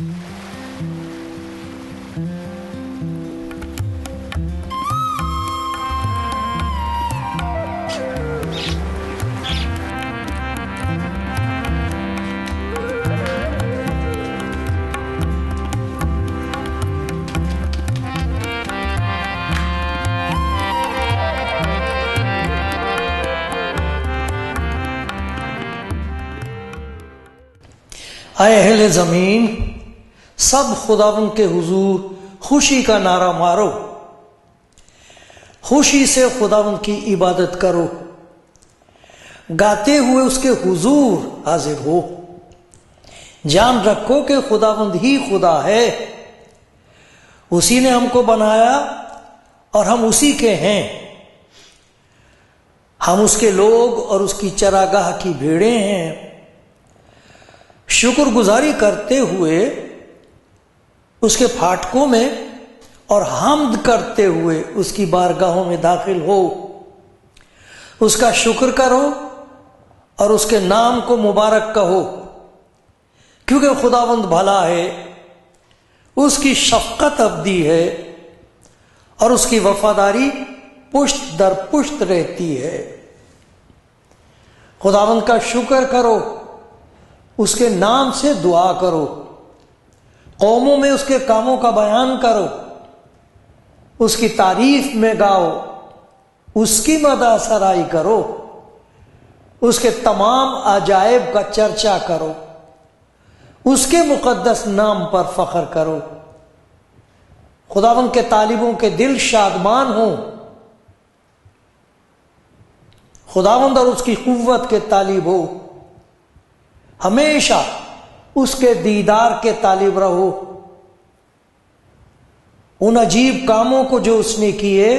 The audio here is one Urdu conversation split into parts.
اے اہل زمین، سب خداوند کے حضور خوشی کا نعرہ مارو، خوشی سے خداوند کی عبادت کرو، گاتے ہوئے اس کے حضور حاضر ہو۔ جان رکھو کہ خداوند ہی خدا ہے، اسی نے ہم کو بنایا اور ہم اسی کے ہیں، ہم اس کے لوگ اور اس کی چراگاہ کی بھیڑیں ہیں۔ شکر گزاری کرتے ہوئے اس کے پھاٹکوں میں اور حمد کرتے ہوئے اس کی بارگاہوں میں داخل ہو، اس کا شکر کرو اور اس کے نام کو مبارک کہو، کیونکہ خداوند بھلا ہے، اس کی شفقت ابدی ہے اور اس کی وفاداری پشت در پشت رہتی ہے۔ خداوند کا شکر کرو، اس کے نام سے دعا کرو، قوموں میں اس کے کاموں کا بیان کرو، اس کی تعریف میں گاؤ، اس کی مدح سرائی کرو، اس کے تمام عجائب کا چرچا کرو، اس کے مقدس نام پر فخر کرو۔ خداوند کے طالبوں کے دل شادمان ہوں، خداوند اور اس کی قوت کے طالب ہو، ہمیشہ اس کے دیدار کے طالب رہو، ان عجیب کاموں کو جو اس نے کیے،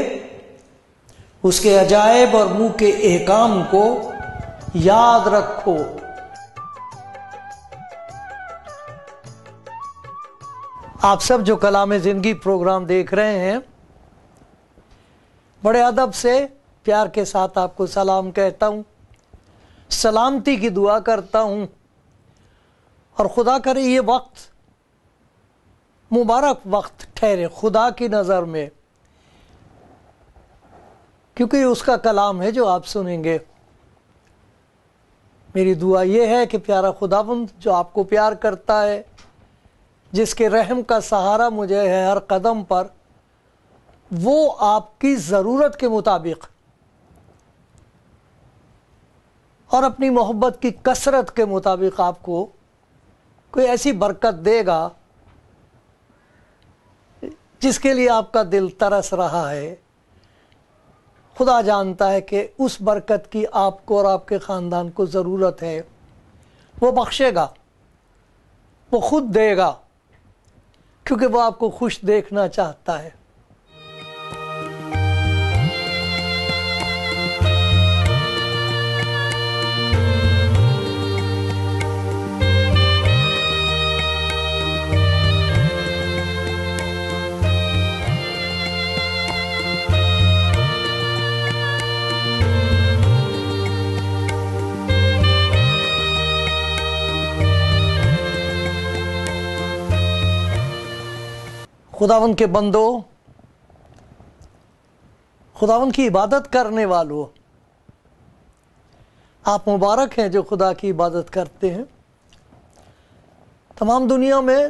اس کے عجائب اور منہ کے احکام کو یاد رکھو۔ آپ سب جو کلام زندگی پروگرام دیکھ رہے ہیں، بڑے ادب سے پیار کے ساتھ آپ کو سلام کہتا ہوں، سلامتی کی دعا کرتا ہوں، اور خدا کرے یہ وقت مبارک وقت ٹھہرے خدا کی نظر میں، کیونکہ یہ اس کا کلام ہے جو آپ سنیں گے۔ میری دعا یہ ہے کہ پیارا خداوند جو آپ کو پیار کرتا ہے، جس کے رحم کا سہارا مجھے ہے ہر قدم پر، وہ آپ کی ضرورت کے مطابق اور اپنی محبت کی کثرت کے مطابق آپ کو کوئی ایسی برکت دے گا جس کے لیے آپ کا دل ترس رہا ہے۔ خدا جانتا ہے کہ اس برکت کی آپ کو اور آپ کے خاندان کو ضرورت ہے، وہ بخشے گا، وہ خود دے گا، کیونکہ وہ آپ کو خوش دیکھنا چاہتا ہے۔ خداوند کے بندو، خداوند کی عبادت کرنے والوں، آپ مبارک ہیں جو خدا کی عبادت کرتے ہیں۔ تمام دنیا میں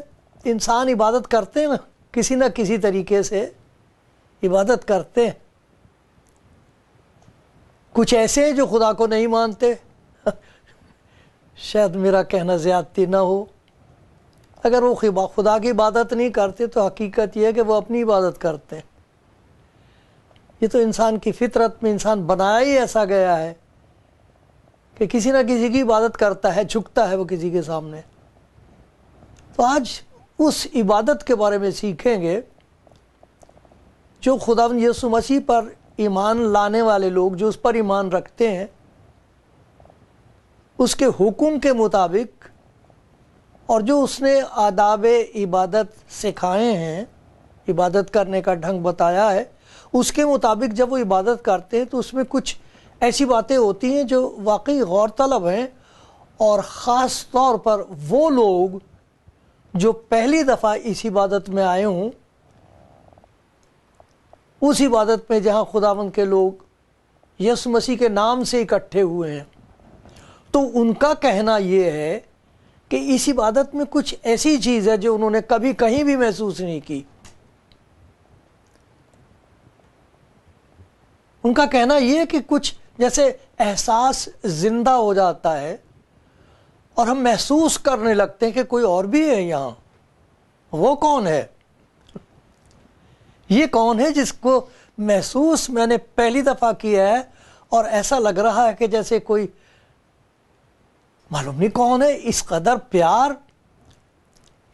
انسان عبادت کرتے ہیں نا، کسی نہ کسی طریقے سے عبادت کرتے ہیں۔ کچھ ایسے ہیں جو خدا کو نہیں مانتے، شاید میرا کہنا زیادتی نہ ہو، اگر وہ خدا کی عبادت نہیں کرتے تو حقیقت یہ ہے کہ وہ اپنی عبادت کرتے ہیں۔ یہ تو انسان کی فطرت میں انسان بنایا ہی ایسا گیا ہے کہ کسی نہ کسی کی عبادت کرتا ہے، جھکتا ہے وہ کسی کے سامنے۔ تو آج اس عبادت کے بارے میں سیکھیں گے جو خداوند یسوع مسیح پر ایمان لانے والے لوگ جو اس پر ایمان رکھتے ہیں، اس کے حکم کے مطابق اور جو اس نے آداب عبادت سکھائے ہیں، عبادت کرنے کا ڈھنگ بتایا ہے، اس کے مطابق جب وہ عبادت کرتے ہیں تو اس میں کچھ ایسی باتیں ہوتی ہیں جو واقعی غور طلب ہیں، اور خاص طور پر وہ لوگ جو پہلی دفعہ اس عبادت میں آئے ہوں، اس عبادت میں جہاں خداوند کے لوگ یسوع مسیح کے نام سے اکٹھے ہوئے ہیں، تو ان کا کہنا یہ ہے کہ اس عبادت میں کچھ ایسی چیز ہے جو انہوں نے کبھی کہیں بھی محسوس نہیں کی۔ ان کا کہنا یہ ہے کہ کچھ جیسے احساس زندہ ہو جاتا ہے اور ہم محسوس کرنے لگتے ہیں کہ کوئی اور بھی ہے یہاں۔ وہ کون ہے؟ یہ کون ہے جس کو محسوس میں نے پہلی دفعہ کیا ہے اور ایسا لگ رہا ہے کہ جیسے کوئی معلوم نہیں کون ہے، اس قدر پیار،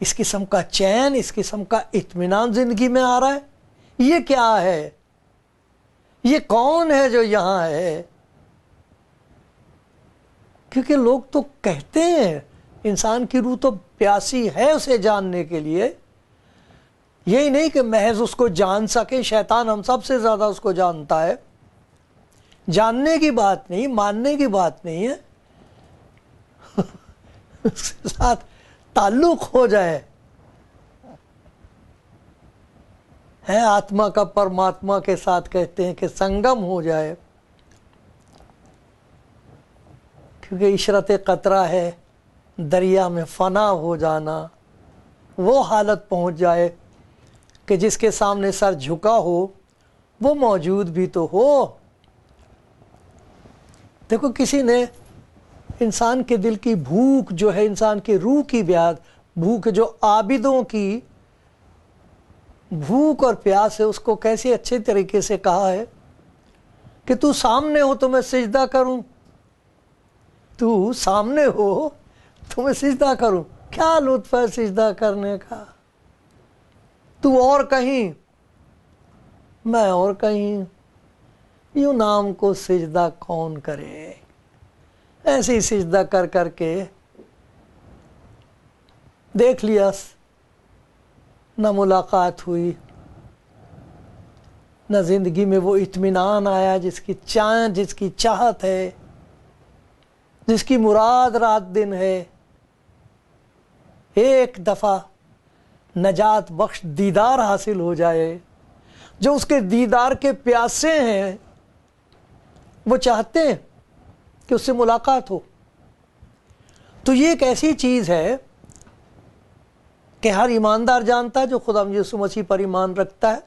اس قسم کا چین، اس قسم کا اطمینان زندگی میں آ رہا ہے۔ یہ کیا ہے؟ یہ کون ہے جو یہاں ہے؟ کیونکہ لوگ تو کہتے ہیں انسان کی روح تو پیاسی ہے اسے جاننے کے لیے، یہی نہیں کہ محض اس کو جان سکے۔ شیطان ہم سب سے زیادہ اس کو جانتا ہے۔ جاننے کی بات نہیں، ماننے کی بات نہیں ہے، اس کے ساتھ تعلق ہو جائے، ہے آتما کا پرماتما کے ساتھ کہتے ہیں کہ سنگم ہو جائے، کیونکہ عشرت قطرہ ہے دریا میں فنا ہو جانا، وہ حالت پہنچ جائے کہ جس کے سامنے سر جھکا ہو وہ موجود بھی تو ہو۔ دیکھو کسی نے انسان کے دل کی بھوک جو ہے، انسان کی روح کی بھوک جو عابدوں کی بھوک اور پیاس ہے، اس کو کیسے اچھے طریقے سے کہا ہے کہ تو سامنے ہو تو میں سجدہ کروں، تو سامنے ہو تو میں سجدہ کروں۔ کیا لطف ہے سجدہ کرنے کا، تو اور کہیں میں اور کہیں، یوں نام کو سجدہ کون کرے؟ ایسے ہی سجدہ کر کر کے دیکھ لیا، نہ ملاقات ہوئی، نہ زندگی میں وہ اطمینان آیا جس کی چاہت ہے، جس کی مراد رات دن ہے۔ ایک دفعہ نجات بخش دیدار حاصل ہو جائے، جو اس کے دیدار کے پیاسے ہیں وہ چاہتے ہیں کہ اس سے ملاقات ہو۔ تو یہ ایک ایسی چیز ہے کہ ہر ایماندار جانتا ہے جو خدا یسوع مسیح پر ایمان رکھتا ہے،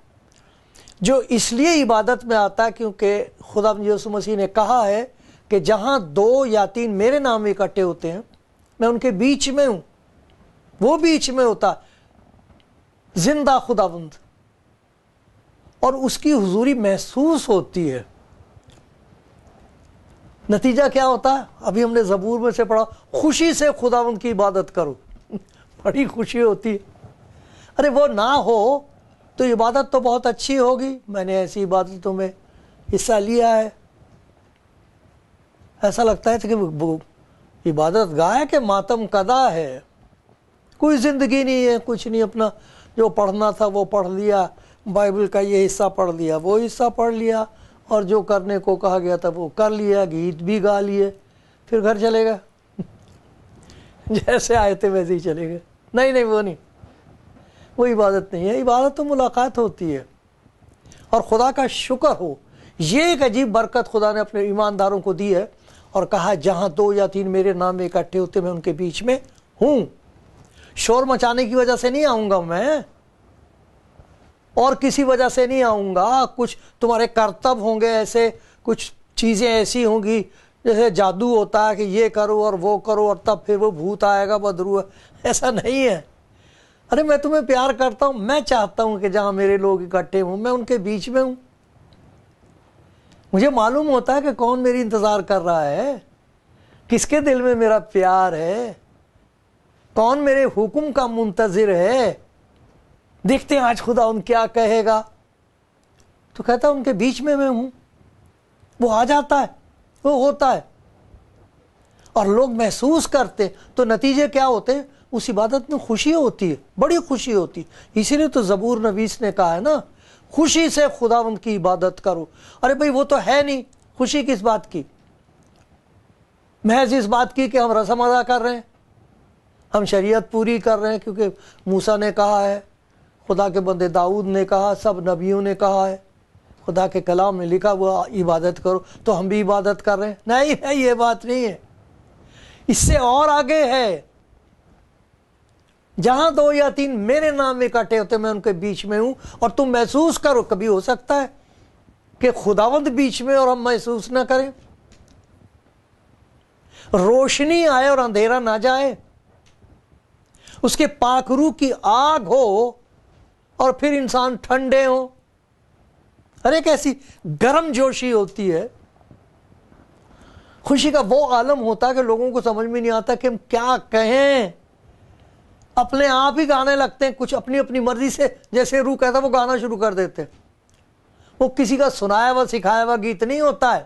جو اس لیے عبادت میں آتا ہے کیونکہ خدا یسوع مسیح نے کہا ہے کہ جہاں 2 یا 3 میرے نام میں اکٹھے ہوتے ہیں میں ان کے بیچ میں ہوں۔ وہ بیچ میں ہوتا زندہ خداوند، اور اس کی حضوری محسوس ہوتی ہے۔ نتیجہ کیا ہوتا ہے؟ ابھی ہم نے زبور میں سے پڑھا، خوشی سے خداوند کی عبادت کرو۔ بڑی خوشی ہوتی ہے۔ ارے وہ نہ ہو تو عبادت تو بہت اچھی ہوگی، میں نے ایسی عبادتوں میں حصہ لیا ہے، ایسا لگتا ہے کہ وہ عبادت گاہ ہے کہ ماتم کدا ہے، کوئی زندگی نہیں ہے، کچھ نہیں، اپنا جو پڑھنا تھا وہ پڑھ لیا، بائبل کا یہ حصہ پڑھ لیا، وہ حصہ پڑھ لیا، اور جو کرنے کو کہا گیا تھا وہ کر لیا، گیت بھی گا لیے، پھر گھر چلے گا، جیسے آئے تھے ویسے ہی چلے گئے۔ نہیں وہ نہیں، وہ عبادت نہیں ہے۔ عبادت تو ملاقات ہوتی ہے، اور خدا کا شکر ہو، یہ ایک عجیب برکت خدا نے اپنے ایمانداروں کو دی ہے، اور کہا جہاں 2 یا 3 میرے نام میں اکٹھے ہوتے میں ان کے بیچ میں ہوں۔ شور مچانے کی وجہ سے نہیں آؤں گا میں، اور کسی وجہ سے نہیں آؤں گا، کچھ تمہارے کرتب ہوں گے، ایسے کچھ چیزیں ایسی ہوں گی جیسے جادو ہوتا ہے کہ یہ کرو اور وہ کرو اور تب پھر وہ بھوت آئے گا بدرو، ایسا نہیں ہے۔ ارے میں تمہیں پیار کرتا ہوں، میں چاہتا ہوں کہ جہاں میرے لوگ اکٹھے ہوں میں ان کے بیچ میں ہوں۔ مجھے معلوم ہوتا ہے کہ کون میری انتظار کر رہا ہے، کس کے دل میں میرا پیار ہے، کون میرے حکم کا منتظر ہے۔ دیکھتے ہیں آج خدا ان کیا کہے گا، تو کہتا ہے ان کے بیچ میں ہوں۔ وہ آ جاتا ہے، وہ ہوتا ہے، اور لوگ محسوس کرتے، تو نتیجے کیا ہوتے ہیں؟ اس عبادت میں خوشی ہوتی ہے، بڑی خوشی ہوتی ہے۔ اسی لیے تو زبور نویس نے کہا ہے نا، خوشی سے خداوند کی عبادت کرو۔ ارے بھئی وہ تو ہے نہیں، خوشی کس بات کی؟ محض اس بات کی کہ ہم رسم ادا کر رہے ہیں، ہم شریعت پوری کر رہے ہیں کیونکہ موسیٰ نے کہا ہے، خدا کے بندے داؤد نے کہا، سب نبیوں نے کہا ہے، خدا کے کلام میں لکھا ہوا عبادت کرو، تو ہم بھی عبادت کر رہے ہیں۔ نہیں ہے، یہ بات نہیں ہے، اس سے اور آگے ہے۔ جہاں 2 یا 3 میرے نام میں اکٹھے ہوتے میں ان کے بیچ میں ہوں، اور تم محسوس کرو۔ کبھی ہو سکتا ہے کہ خداوند بیچ میں اور ہم محسوس نہ کریں، روشنی آئے اور اندھیرا نہ جائے، اس کے پاک روح کی آگ ہو اور پھر انسان ٹھنڈے ہوں۔ ہر ایک ایسی گرم جوشی ہوتی ہے، خوشی کا وہ عالم ہوتا ہے کہ لوگوں کو سمجھ میں نہیں آتا کہ ہم کیا کہیں، اپنے آپ ہی گانے لگتے ہیں، کچھ اپنی اپنی مرضی سے، جیسے روح کہتا ہے وہ گانا شروع کر دیتے ہیں۔ وہ کسی کا سنایا ہوا سکھایا ہوا گیت نہیں ہوتا ہے۔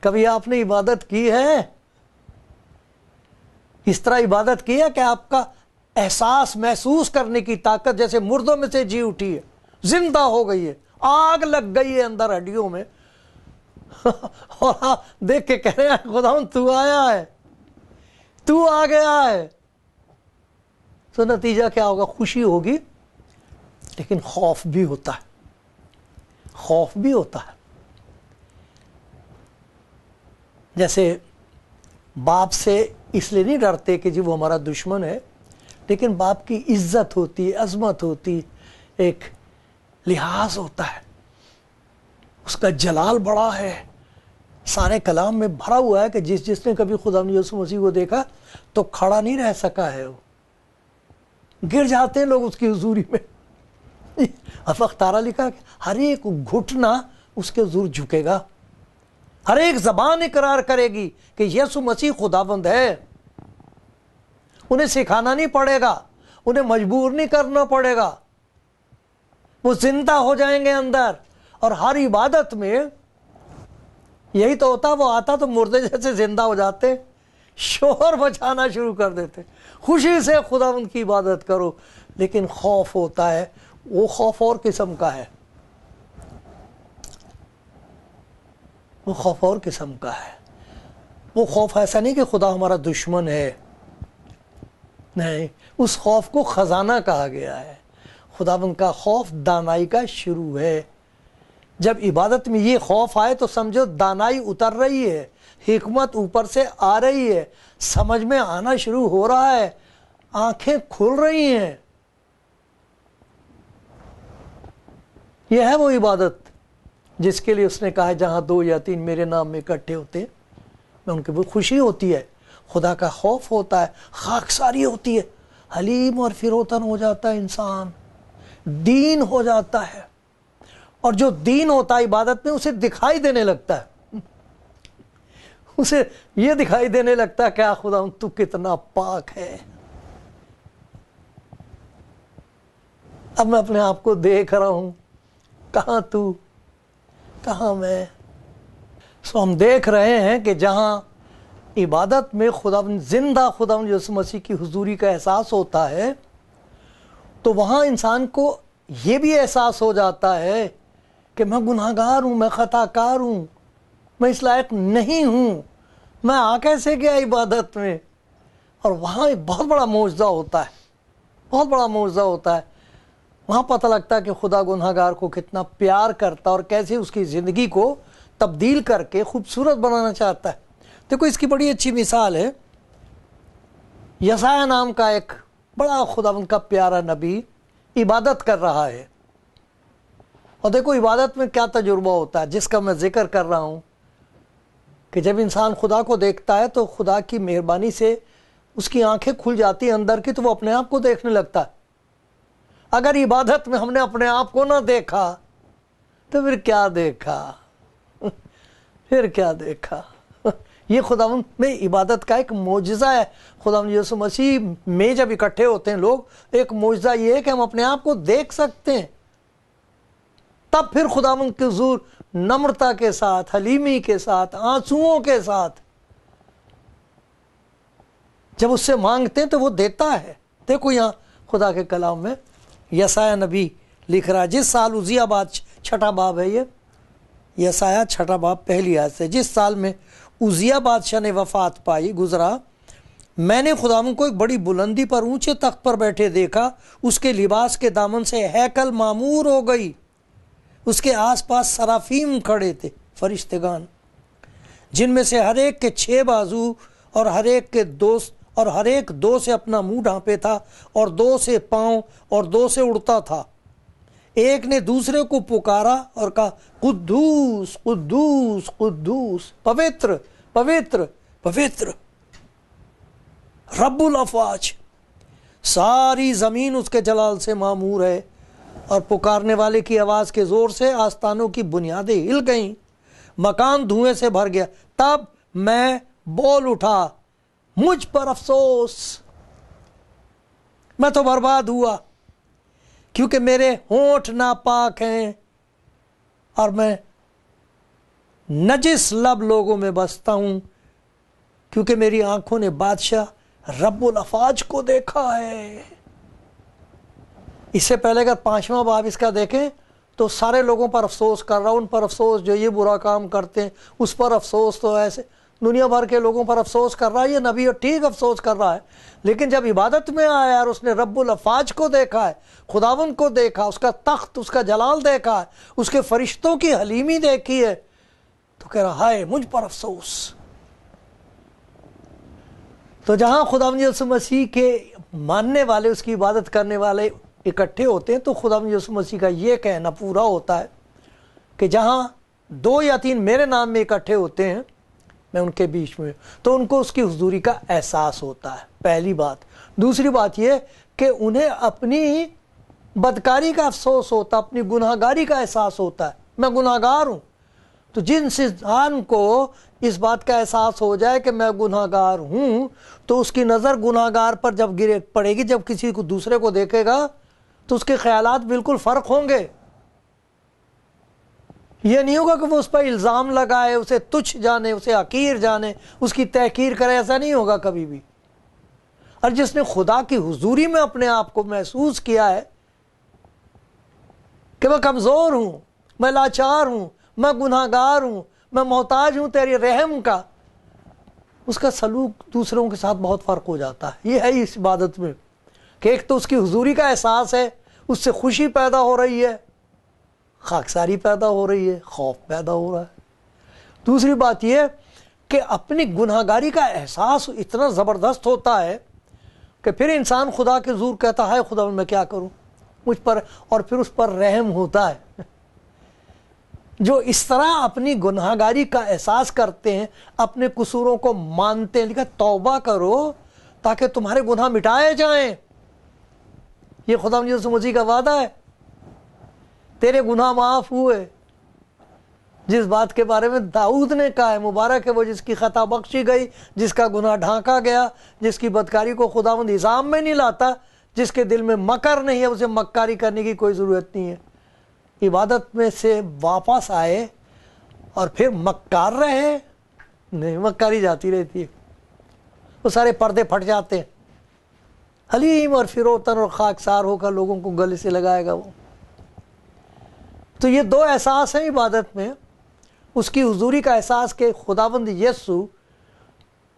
کبھی آپ نے عبادت کی ہے، اس طرح عبادت کی ہے کہ آپ کا احساس محسوس کرنے کی طاقت جیسے مردوں میں سے جی اٹھی ہے، زندہ ہو گئی ہے، آگ لگ گئی ہے اندر ہڈیوں میں، اور آپ دیکھ کے کہہ رہے ہیں خداوند تو آیا ہے، تو آ گیا ہے، تو نتیجہ کیا ہوگا؟ خوشی ہوگی، لیکن خوف بھی ہوتا ہے، خوف بھی ہوتا ہے۔ جیسے باپ سے اس لیے نہیں ڈرتے کہ جی وہ ہمارا دشمن ہے، لیکن باپ کی عزت ہوتی ہے، عظمت ہوتی، ایک لحاظ ہوتا ہے، اس کا جلال بڑا ہے۔ سارے کلام میں بھرا ہوا ہے کہ جس نے کبھی خدا یسوع مسیح کو دیکھا تو کھڑا نہیں رہ سکا ہے، وہ گر جاتے ہیں لوگ اس کی حضوری میں۔ افختارہ لکھا کہ ہر ایک گھٹنا اس کے حضور جھکے گا، ہر ایک زبان اقرار کرے گی کہ یسوع مسیح خداوند ہے۔ انہیں سکھانا نہیں پڑے گا، انہیں مجبور نہیں کرنا پڑے گا، وہ زندہ ہو جائیں گے اندر۔ اور ہر عبادت میں یہی تو ہوتا، وہ آتا تو مردے جیسے زندہ ہو جاتے، شور بجانا شروع کر دیتے، خوشی سے خداوند کی عبادت کرو۔ لیکن خوف ہوتا ہے، وہ خوف اور قسم کا ہے، وہ خوف اور قسم کا ہے۔ وہ خوف ایسا نہیں کہ خدا ہمارا دشمن ہے، نہیں، اس خوف کو خزانہ کہا گیا ہے۔ خداوند کا خوف دانائی کا شروع ہے۔ جب عبادت میں یہ خوف آئے تو سمجھو دانائی اتر رہی ہے، حکمت اوپر سے آ رہی ہے، سمجھ میں آنا شروع ہو رہا ہے، آنکھیں کھل رہی ہیں۔ یہ ہے وہ عبادت جس کے لیے اس نے کہا ہے جہاں 2 یا 3 میرے نام میں اکٹھے ہوتے ہیں میں ان کے وہ خوشی ہوتی ہے، خدا کا خوف ہوتا ہے، خاکساری ہوتی ہے، حلیم اور فروتن ہو جاتا ہے انسان، دین ہو جاتا ہے۔ اور جو دین ہوتا ہے عبادت میں اسے دکھائی دینے لگتا ہے، اسے یہ دکھائی دینے لگتا ہے کہ خدا تو کتنا پاک ہے۔ اب میں اپنے آپ کو دیکھ رہا ہوں، کہاں تو، کہاں میں۔ سو ہم دیکھ رہے ہیں کہ جہاں عبادت میں خداوند زندہ خداوند یسوع مسیح کی حضوری کا احساس ہوتا ہے تو وہاں انسان کو یہ بھی احساس ہو جاتا ہے کہ میں گناہ گار ہوں، میں خطا کار ہوں، میں اس لائق نہیں ہوں، میں آ کیسے گیا عبادت میں۔ اور وہاں ایک بہت بڑا معجزہ ہوتا ہے، بہت بڑا معجزہ ہوتا ہے۔ وہاں پتہ لگتا ہے کہ خدا گناہ گار کو کتنا پیار کرتا اور کیسے اس کی زندگی کو تبدیل کر کے خوبصورت بنانا چاہتا ہے۔ دیکھو اس کی بڑی اچھی مثال ہے، یسایہ نام کا ایک بڑا خداوند کا پیارا نبی عبادت کر رہا ہے، اور دیکھو عبادت میں کیا تجربہ ہوتا ہے جس کا میں ذکر کر رہا ہوں، کہ جب انسان خدا کو دیکھتا ہے تو خدا کی مہربانی سے اس کی آنکھیں کھل جاتی ہیں اندر کی، تو وہ اپنے آپ کو دیکھنے لگتا ہے۔ اگر عبادت میں ہم نے اپنے آپ کو نہ دیکھا تو پھر کیا دیکھا، پھر کیا دیکھا۔ یہ خداوند میں عبادت کا ایک معجزہ ہے۔ خداوند یسوع مسیح میں جب اکٹھے ہوتے ہیں لوگ، ایک معجزہ یہ ہے کہ ہم اپنے آپ کو دیکھ سکتے ہیں۔ تب پھر خداوند کے حضور نمرتا کے ساتھ، حلیمی کے ساتھ، آنسوؤں کے ساتھ جب اس سے مانگتے ہیں تو وہ دیتا ہے۔ دیکھو یہاں خدا کے کلام میں یسایہ نبی لکھ رہا ہے، جس سال عزیہ باد، 6واں باب ہے یہ، یسایہ 6واں باب پہلی آیت سے، جس سال میں عزیہ بادشاہ نے وفات پائی گزرا، میں نے خداوند کو ایک بڑی بلندی پر اونچے تخت پر بیٹھے دیکھا، اس کے لباس کے دامن سے ہیکل معمور ہو گئی، اس کے آس پاس سرافیم کھڑے تھے، فرشتگان، جن میں سے ہر ایک کے 6 بازو اور ہر ایک 2 سے اپنا منہ ڈھانپے تھا، اور 2 سے پاؤں اور 2 سے اڑتا تھا۔ ایک نے دوسرے کو پکارا اور کہا، قدوس قدوس قدوس، پوتر پوتر پوتر رب الافواج، ساری زمین اس کے جلال سے معمور ہے۔ اور پکارنے والے کی آواز کے زور سے آستانوں کی بنیادیں ہل گئیں، مکان دھوئیں سے بھر گیا۔ تب میں بول اٹھا، مجھ پر افسوس، میں تو برباد ہوا، کیونکہ میرے ہونٹ ناپاک ہیں اور میں نجس لب لوگوں میں بستا ہوں، کیونکہ میری آنکھوں نے بادشاہ رب الافواج کو دیکھا ہے۔ اس سے پہلے اگر 5واں باب اس کا دیکھیں تو سارے لوگوں پر افسوس کر رہا، ان پر افسوس جو یہ برا کام کرتے ہیں، اس پر افسوس، تو ایسے دنیا بھر کے لوگوں پر افسوس کر رہا ہے۔ یہ نبی ٹھیک افسوس کر رہا ہے، لیکن جب عبادت میں آیا اور اس نے رب الافواج کو دیکھا ہے، خداوند کو دیکھا، اس کا تخت، اس کا جلال دیکھا ہے، اس کے فرشتوں کی حلیمی دیکھی ہے، تو کہہ رہا، ہائے مجھ پر افسوس۔ تو جہاں خداوند یسوع مسیح کے ماننے والے، اس کی عبادت کرنے والے اکٹھے ہوتے ہیں، تو خداوند یسوع مسیح کا یہ کہنا پورا ہوتا ہے کہ جہاں 2 یا 3 میرے نام میں اکٹھے ہوتے ہیں، میں ان کے بیچ میں، تو ان کو اس کی حضوری کا احساس ہوتا ہے، پہلی بات۔ دوسری بات یہ کہ انہیں اپنی بدکاری کا افسوس ہوتا، اپنی گناہ گاری کا احساس ہوتا ہے، میں گناہ گار ہوں۔ تو جن انسان کو اس بات کا احساس ہو جائے کہ میں گناہ گار ہوں، تو اس کی نظر گناہ گار پر جب پڑے گی، جب کسی کو دوسرے کو دیکھے گا تو اس کے خیالات بالکل فرق ہوں گے۔ یہ نہیں ہوگا کہ وہ اس پر الزام لگائے، اسے تچھ جانے، اسے حقیر جانے، اس کی تحقیر کرے، ایسا نہیں ہوگا کبھی بھی۔ اور جس نے خدا کی حضوری میں اپنے آپ کو محسوس کیا ہے کہ میں کمزور ہوں، میں لاچار ہوں، میں گناہ گار ہوں، میں محتاج ہوں تیری رحم کا، اس کا سلوک دوسروں کے ساتھ بہت فرق ہو جاتا ہے۔ یہ ہے اس عبادت میں کہ ایک تو اس کی حضوری کا احساس ہے، اس سے خوشی پیدا ہو رہی ہے، خاکساری پیدا ہو رہی ہے، خوف پیدا ہو رہا ہے۔ دوسری بات یہ کہ اپنی گناہ گاری کا احساس اتنا زبردست ہوتا ہے کہ پھر انسان خدا کے حضور کہتا ہے، خدا میں کیا کروں مجھ پر، اور پھر اس پر رحم ہوتا ہے۔ جو اس طرح اپنی گناہ گاری کا احساس کرتے ہیں، اپنے قصوروں کو مانتے ہیں، لکھا توبہ کرو تاکہ تمہارے گناہ مٹائے جائیں۔ یہ خدا یسوع مسیح کا وعدہ ہے، تیرے گناہ معاف ہوئے، جس بات کے بارے میں داؤد نے کہا ہے، مبارک ہے وہ جس کی خطا بخشی گئی، جس کا گناہ ڈھانکا گیا، جس کی بدکاری کو خداوند الزام میں نہیں لاتا، جس کے دل میں مکر نہیں ہے، اسے مکاری کرنے کی کوئی ضرورت نہیں ہے۔ عبادت میں سے واپس آئے اور پھر مکار رہے، نہیں، مکاری جاتی رہتی ہے، وہ سارے پردے پھٹ جاتے ہیں، حلیم اور فروتن اور خاکسار ہو کر لوگوں کو گلے سے لگائے گا وہ۔ تو یہ 2 احساس ہیں عبادت میں، اس کی حضوری کا احساس کہ خداوند یسوع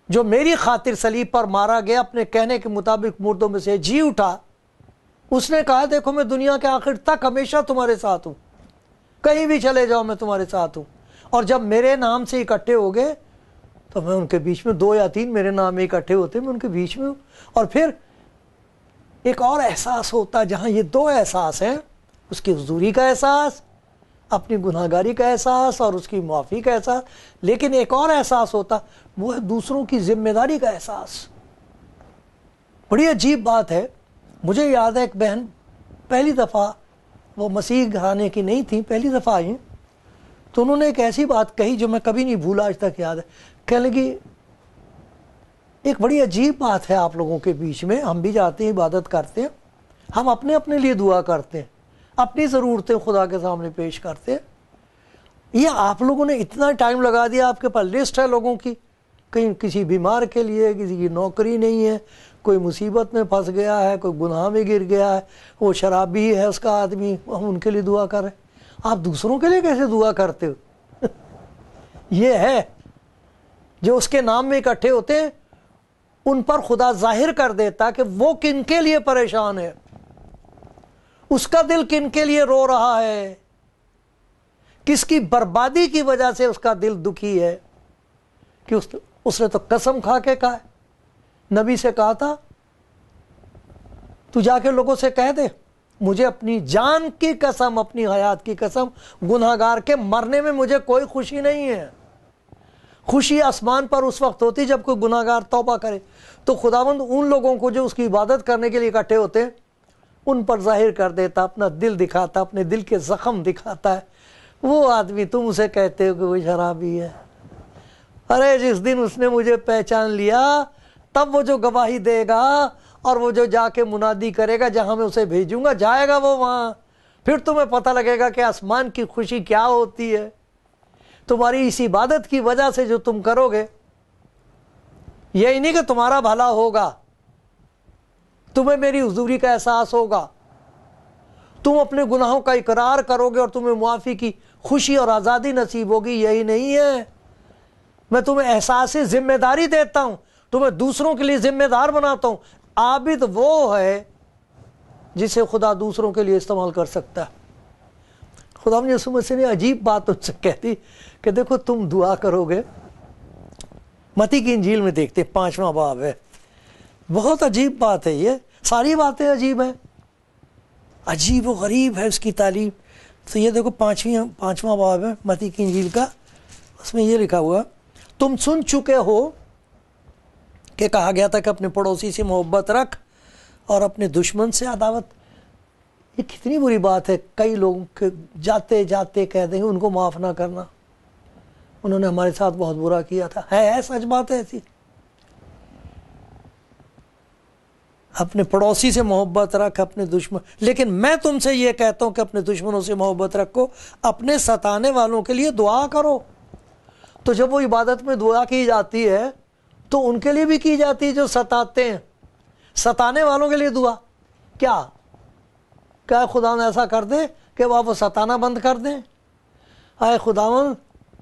جو میری خاطر صلیب پر مارا گیا، اپنے کہنے کے مطابق مردوں میں سے جی اٹھا، اس نے کہا دیکھو میں دنیا کے آخر تک ہمیشہ تمہارے ساتھ ہوں، کہیں بھی چلے جاؤ میں تمہارے ساتھ ہوں، اور جب میرے نام سے اکٹھے ہو گئے تو میں ان کے بیچ میں، 2 یا 3 میرے نام میں اکٹھے ہوتے میں ان کے بیچ میں ہوں۔ اور پھر ایک اور احساس ہوتا ہے، جہاں یہ 2 احساس ہیں، اس کی حضوری کا احساس، اپنی گناہ گاری کا احساس اور اس کی معافی کا احساس، لیکن ایک اور احساس ہوتا وہ ہے دوسروں کی ذمہ داری کا احساس۔ بڑی عجیب بات ہے، مجھے یاد ہے ایک بہن پہلی دفعہ، وہ مسیح گھرانے کی نہیں تھی، پہلی دفعہ آئی، تو انہوں نے ایک ایسی بات کہی جو میں کبھی نہیں بھولا، آج تک یاد ہے۔ کہنے لگی ایک بڑی عجیب بات ہے آپ لوگوں کے بیچ میں، ہم بھی جاتے ہیں عبادت کرتے ہیں، ہم اپنے اپنے لیے دعا کرتے ہیں، اپنی ضرورتیں خدا کے سامنے پیش کرتے ہیں، یہ آپ لوگوں نے اتنا ٹائم لگا دیا، آپ کے پاس لسٹ ہے لوگوں کی، کہیں کسی بیمار کے لیے کسی کی نوکری نہیں ہے، کوئی مصیبت میں پھنس گیا ہے، کوئی گناہ میں گر گیا ہے، وہ شرابی ہے اس کا آدمی، ہم ان کے لیے دعا کر رہے ہیں، آپ دوسروں کے لیے کیسے دعا کرتے ہو؟ یہ ہے جو اس کے نام میں اکٹھے ہوتے ہیں، ان پر خدا ظاہر کر دیتا کہ وہ کن کے لیے پریشان ہے، اس کا دل کن کے لیے رو رہا ہے، کس کی بربادی کی وجہ سے اس کا دل دکھی ہے، کہ اس نے تو قسم کھا کے کہا ہے، نبی سے کہا تھا تو جا کے لوگوں سے کہہ دے مجھے اپنی جان کی قسم، اپنی حیات کی قسم، گناہگار کے مرنے میں مجھے کوئی خوشی نہیں ہے۔ خوشی آسمان پر اس وقت ہوتی جب کوئی گناہگار توبہ کرے، تو خداوند ان لوگوں کو جو اس کی عبادت کرنے کے لیے اکٹھے ہوتے ہیں ان پر ظاہر کر دیتا، اپنا دل دکھاتا، اپنے دل کے زخم دکھاتا ہے۔ وہ آدمی تم اسے کہتے ہو کہ وہ شرابی ہے، ارے جس دن اس نے مجھے پہچان لیا تب وہ جو گواہی دے گا اور وہ جو جا کے منادی کرے گا جہاں میں اسے بھیجوں گا، جائے گا وہ وہاں، پھر تمہیں پتہ لگے گا کہ آسمان کی خوشی کیا ہوتی ہے۔ تمہاری اس عبادت کی وجہ سے جو تم کرو گے، یہی نہیں کہ تمہارا بھلا ہوگا، تمہیں میری حضوری کا احساس ہوگا، تم اپنے گناہوں کا اقرار کرو گے اور تمہیں معافی کی خوشی اور آزادی نصیب ہوگی، یہی نہیں ہے، میں تمہیں احساس ذمہ داری دیتا ہوں، تمہیں دوسروں کے لیے ذمہ دار بناتا ہوں۔ عابد وہ ہے جسے خدا دوسروں کے لیے استعمال کر سکتا ہے۔ خدا یسوع مسیح نے عجیب بات ان سے کہہ دی کہ دیکھو تم دعا کرو گے، متی کی انجیل میں دیکھتے 5واں باب ہے، بہت عجیب بات ہے، یہ ساری باتیں عجیب ہیں، عجیب و غریب ہے اس کی تعلیم۔ تو یہ دیکھو 5واں باب ہے متی کی انجیل کا، اس میں یہ لکھا ہوا تم سن چکے ہو کہ کہا گیا تھا کہ اپنے پڑوسی سے محبت رکھ اور اپنے دشمن سے عداوت۔ یہ کتنی بری بات ہے، کئی لوگ جاتے جاتے کہہ دیں گے ان کو معاف نہ کرنا، انہوں نے ہمارے ساتھ بہت برا کیا تھا، ہے سچ بات ہے ایسی۔ اپنے پڑوسی سے محبت رکھ اپنے دشمن، لیکن میں تم سے یہ کہتا ہوں کہ اپنے دشمنوں سے محبت رکھو، اپنے ستانے والوں کے لیے دعا کرو۔ تو جب وہ عبادت میں دعا کی جاتی ہے تو ان کے لیے بھی کی جاتی ہے جو ستاتے ہیں، ستانے والوں کے لیے دعا۔ کیا خداوند ایسا کر دے کہ وہ ستانا بند کر دیں؟ اے خداوند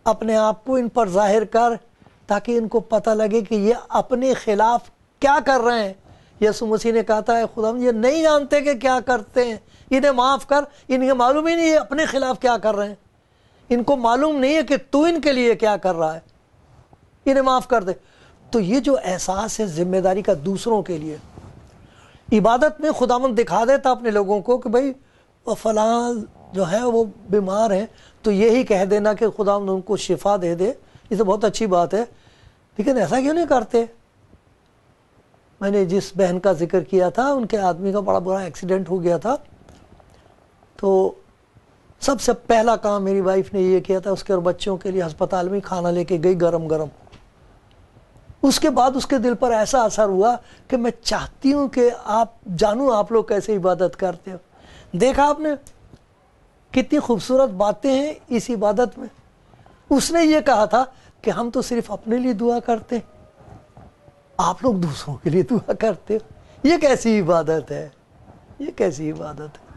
اپنے آپ کو ان پر ظاہر کر تاکہ ان کو پتہ لگے کہ یہ اپنے خلاف کیا کر رہے ہیں۔ یسوع مسیح نے کہا تھا اے خداوند یہ نہیں جانتے کہ کیا کرتے ہیں، انہیں معاف کر، انہیں معلوم ہی نہیں ہے اپنے خلاف کیا کر رہے ہیں، ان کو معلوم نہیں ہے کہ تو ان کے لیے کیا کر رہا ہے، انہیں معاف کر دے۔ تو یہ جو احساس ہے ذمہ داری کا دوسروں کے لیے، عبادت میں خداوند دکھا دیتا اپنے لوگوں کو کہ بھائی فلاں جو ہے وہ بیمار ہیں، تو یہی کہہ دینا کہ خداوند ان کو شفا دے دے، یہ تو بہت اچھی بات ہے، لیکن ایسا کیوں نہیں کرتے؟ میں نے جس بہن کا ذکر کیا تھا ان کے آدمی کا بڑا برا ایکسیڈنٹ ہو گیا تھا، تو سب سے پہلا کام میری وائف نے یہ کیا تھا، اس کے اور بچوں کے لیے ہسپتال میں کھانا لے کے گئی گرم گرم۔ اس کے بعد اس کے دل پر ایسا اثر ہوا کہ میں چاہتی ہوں کہ آپ جانوں آپ لوگ کیسے عبادت کرتے ہو۔ دیکھا آپ نے کتنی خوبصورت باتیں ہیں اس عبادت میں۔ اس نے یہ کہا تھا کہ ہم تو صرف اپنے لیے دعا کرتے ہیں، آپ لوگ دوسروں کے لیے دعا کرتے ہو، یہ کیسی عبادت ہے، یہ کیسی عبادت ہے۔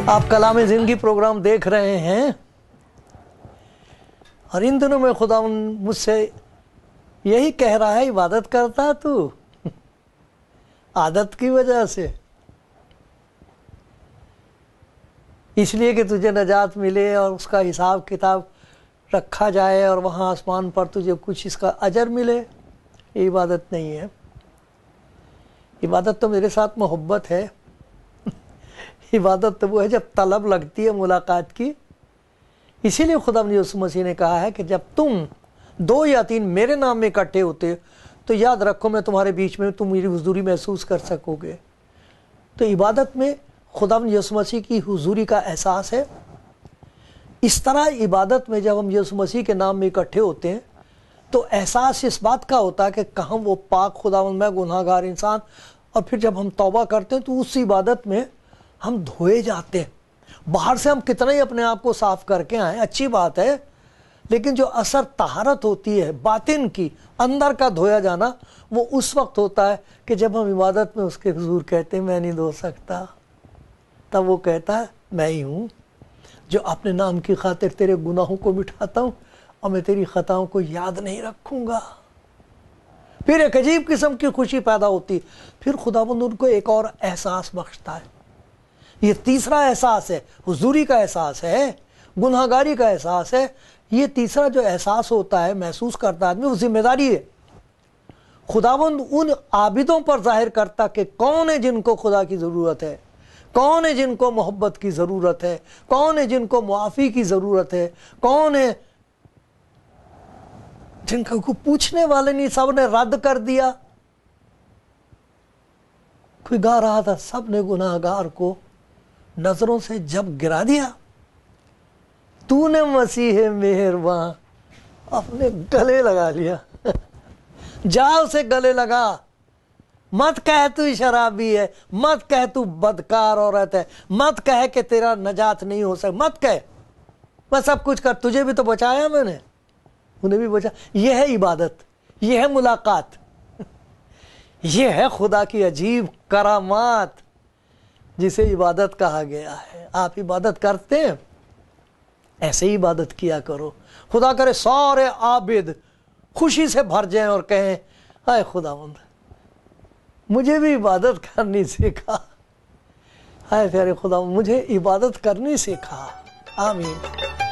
آپ کلام زندگی پروگرام دیکھ رہے ہیں اور ان دنوں میں خداوند مجھ سے یہی کہہ رہا ہے عبادت کرتا ہے تو عادت کی وجہ سے، اس لیے کہ تجھے نجات ملے اور اس کا حساب کتاب رکھا جائے اور وہاں آسمان پر تجھے کچھ اس کا اجر ملے، یہ عبادت نہیں ہے۔ عبادت تو میرے ساتھ محبت ہے، عبادت تو وہ ہے جب طلب لگتی ہے ملاقات کی۔ اسی لیے خدا یسوع مسیح نے کہا ہے کہ جب تم 2 یا 3 میرے نام میں اکٹھے ہوتے تو یاد رکھو میں تمہارے بیچ میں، تم میری حضوری محسوس کر سکو گے۔ تو عبادت میں خدا یسوع مسیح کی حضوری کا احساس ہے۔ اس طرح عبادت میں جب ہم یسوع مسیح کے نام میں اکٹھے ہوتے ہیں تو احساس اس بات کا ہوتا ہے کہ کہاں وہ پاک خداوند، میں گناہ گار انسان، اور پھر جب ہم توبہ کرتے ہیں تو اس عبادت میں ہم دھوئے جاتے ہیں۔ باہر سے ہم کتنا ہی اپنے آپ کو صاف کر کے آئیں، اچھی بات ہے، لیکن جو اثر طہارت ہوتی ہے باطن کی، اندر کا دھویا جانا، وہ اس وقت ہوتا ہے کہ جب ہم عبادت میں اس کے حضور کہتے ہیں میں نہیں دھو سکتا، تب وہ کہتا ہے میں ہی ہوں جو اپنے نام کی خاطر تیرے گناہوں کو مٹھاتا ہوں اور میں تیری خطاؤں کو یاد نہیں رکھوں گا۔ پھر ایک عجیب قسم کی خوشی پیدا ہوتی، پھر خداوند ان کو ایک اور احساس بخشتا ہے۔ یہ تیسرا احساس ہے، حضوری کا احساس ہے، گناہگاری کا احساس ہے۔ یہ تیسرا جو احساس ہوتا ہے محسوس کرتا آدمی، وہ ذمہ داری ہے۔ خداوند ان عابدوں پر ظاہر کرتا کہ کون ہے جن کو خدا کی ضرورت ہے، کون ہے جن کو محبت کی ضرورت ہے، کون ہے جن کو معافی کی ضرورت ہے، کون ہے جن کا کوئی پوچھنے والے نہیں، سب نے رد کر دیا۔ کوئی گا رہا تھا سب نے گناہگار کو نظروں سے جب گرا دیا، تو نے مسیح مہرباں اپنے گلے لگا لیا۔ جا اسے گلے لگا، مت کہہ تو شرابی ہے، مت کہہ تو بدکار عورت ہے، مت کہہ کہ تیرا نجات نہیں ہو سکتا، مت کہہ، میں سب کچھ کر، تجھے بھی تو بچایا میں نے، انہیں بھی بچا۔ یہ ہے عبادت، یہ ہے ملاقات، یہ ہے خدا کی عجیب کرامات جسے عبادت کہا گیا ہے۔ آپ عبادت کرتے ہیں، ایسے ہی عبادت کیا کرو۔ خدا کرے سارے عابد خوشی سے بھر جائیں اور کہیں ہائے خداوند مجھے بھی عبادت کرنی سکھا، ہائے پیارے خداوند مجھے عبادت کرنی سکھا۔ آمین۔